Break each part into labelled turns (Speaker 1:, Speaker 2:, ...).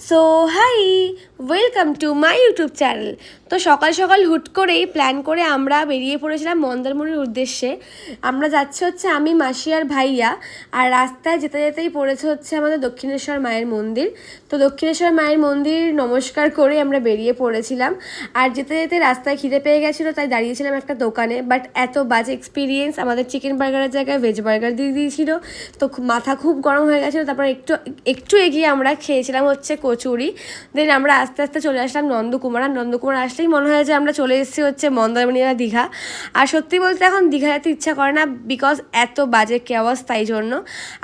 Speaker 1: So hi, welcome to my YouTube channel. তো সকাল সকাল হুট করেই প্ল্যান করে আমরা বেরিয়ে পড়েছিলাম মন্দারমণির উদ্দেশ্যে। আমরা যাচ্ছি হচ্ছে আমি, মাসি আর ভাইয়া। আর রাস্তায় যেতে যেতেই পড়েছে হচ্ছে আমাদের দক্ষিণেশ্বর মায়ের মন্দির। তো দক্ষিণেশ্বর মায়ের মন্দির নমস্কার করে আমরা বেরিয়ে পড়েছিলাম। আর যেতে যেতে রাস্তায় খিদে পেয়ে গেছিলো, তাই দাঁড়িয়েছিলাম একটা দোকানে। বাট এত বাজে এক্সপিরিয়েন্স, আমাদের চিকেন বার্গারের জায়গায় ভেজ বার্গার দিয়ে দিয়েছিল। তো মাথা খুব গরম হয়ে গেছিলো। তারপর একটু এগিয়ে আমরা খেয়েছিলাম হচ্ছে কচুরি। দেন আমরা আস্তে আস্তে চলে আসলাম নন্দকুমার। আর নন্দকুমার আসলেই মনে হয় যে আমরা চলে এসেছি হচ্ছে মন্দারমণি বা দীঘা। আর সত্যি বলতে এখন দীঘা যেতে ইচ্ছা করে না, বিকজ এত বাজে কেওয়াজ, তাই জন্য।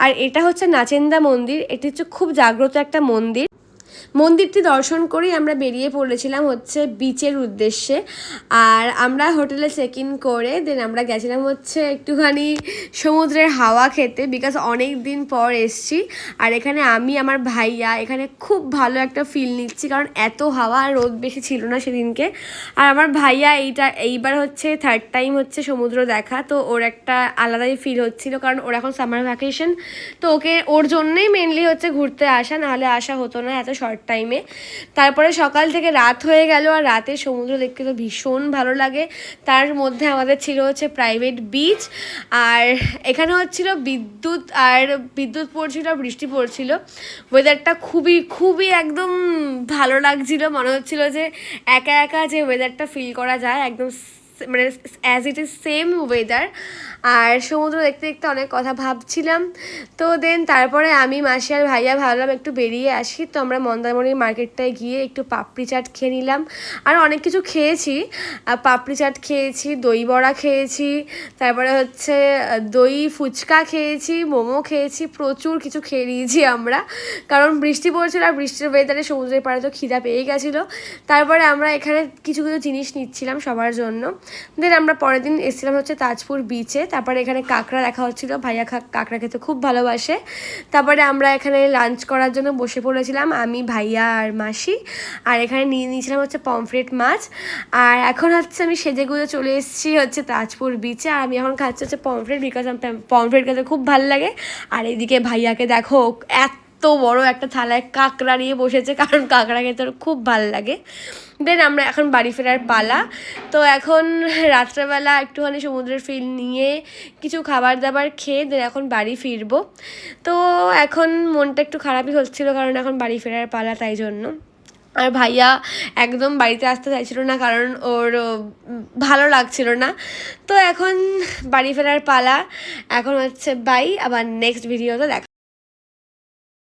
Speaker 1: আর এটা হচ্ছে নাচেন্দা মন্দির। এটি হচ্ছে খুব জাগ্রত একটা মন্দির। মন্দিরটি দর্শন করেই আমরা বেরিয়ে পড়েছিলাম হচ্ছে বিচের উদ্দেশ্যে। আর আমরা হোটেলে চেক ইন করে দেন আমরা গেছিলাম হচ্ছে একটুখানি সমুদ্রের হাওয়া খেতে, বিকজ অনেক দিন পর এসছি। আর এখানে আমি, আমার ভাইয়া এখানে খুব ভালো একটা ফিল নিচ্ছি, কারণ এত হাওয়া আর রোদ বেশি ছিল না সেদিনকে। আর আমার ভাইয়া এইবার হচ্ছে থার্ড টাইম হচ্ছে সমুদ্র দেখা, তো ওর একটা আলাদাই ফিল হচ্ছিল, কারণ ওর এখন সামার ভ্যাকেশন। তো ওর জন্যই মেনলি হচ্ছে ঘুরতে আসা, নাহলে আসা হতো না এত শর্ট টাইমে। তারপরে সকাল থেকে রাত হয়ে গেল, আর রাতে সমুদ্র দেখতে তো ভীষণ ভালো লাগে। তার মধ্যে আমাদের ছিল হচ্ছে প্রাইভেট বিচ। আর এখানে হচ্ছিল বিদ্যুৎ পড়ছিল আর বৃষ্টি পড়ছিল। ওয়েদারটা খুবই খুবই একদম ভালো লাগছিল, মনে হচ্ছিল যে একা একা যে ওয়েদারটা ফিল করা যায়, একদম মানে as it is same weather. আর সমুদ্র দেখতে দেখতে অনেক কথা ভাবছিলাম। তো দেন তারপরে আমি, মাসি আর ভাইয়া ভাবলাম একটু বেরিয়ে আসি। তো আমরা মন্দারমণির মার্কেটটায় গিয়ে একটু পাপড়ি চাট খেয়ে নিলাম। আর অনেক কিছু খেয়েছি, পাপড়ি চাট খেয়েছি, দই বড়া খেয়েছি, তারপরে হচ্ছে দই ফুচকা খেয়েছি, মোমো খেয়েছি, প্রচুর কিছু খেয়ে নিয়েছি আমরা, কারণ বৃষ্টি পড়ছিল। আর বৃষ্টির ওয়েদারে সমুদ্রের পাড়ে তো খিদা পেয়ে গেছিলো। তারপরে আমরা এখানে কিছু কিছু জিনিস নিচ্ছিলাম সবার জন্য। দেন আমরা পরের দিন এসেছিলাম হচ্ছে তাজপুর বিচে। তারপরে এখানে কাঁকড়া দেখা হচ্ছিলো, ভাইয়া কাঁকড়া খেতে খুব ভালোবাসে। তারপরে আমরা এখানে লাঞ্চ করার জন্য বসে পড়েছিলাম, আমি, ভাইয়া আর মাসি। আর এখানে নিয়ে নিয়েছিলাম হচ্ছে পমফ্রেট মাছ। আর এখন হচ্ছে আমি সেজেগুজে চলে এসেছি হচ্ছে তাজপুর বিচে। আর আমি এখন খাচ্ছি হচ্ছে পমফ্রেট, বিকজ আমার পমফ্রেট খেতে খুব ভালো লাগে। আর এইদিকে ভাইয়াকে দেখো, এত বড় একটা থালায় কাঁকড়া নিয়ে বসেছে, কারণ কাঁকড়া খেতে ওর খুব ভালো লাগে। দেন আমরা এখন বাড়ি ফেরার পালা। তো এখন রাত্রেবেলা একটুখানি সমুদ্রের ফিল নিয়ে কিছু খাবার দাবার খেয়ে দেন এখন বাড়ি ফিরবো। তো এখন মনটা একটু খারাপই হচ্ছিলো, কারণ এখন বাড়ি ফেরার পালা, তাই জন্য। আর ভাইয়া একদম বাড়িতে আসতে চাইছিল না, কারণ ওর ভালো লাগছিল না। তো এখন বাড়ি ফেরার পালা। এখন হচ্ছে বাই, আবার নেক্সট ভিডিওতে দেখা।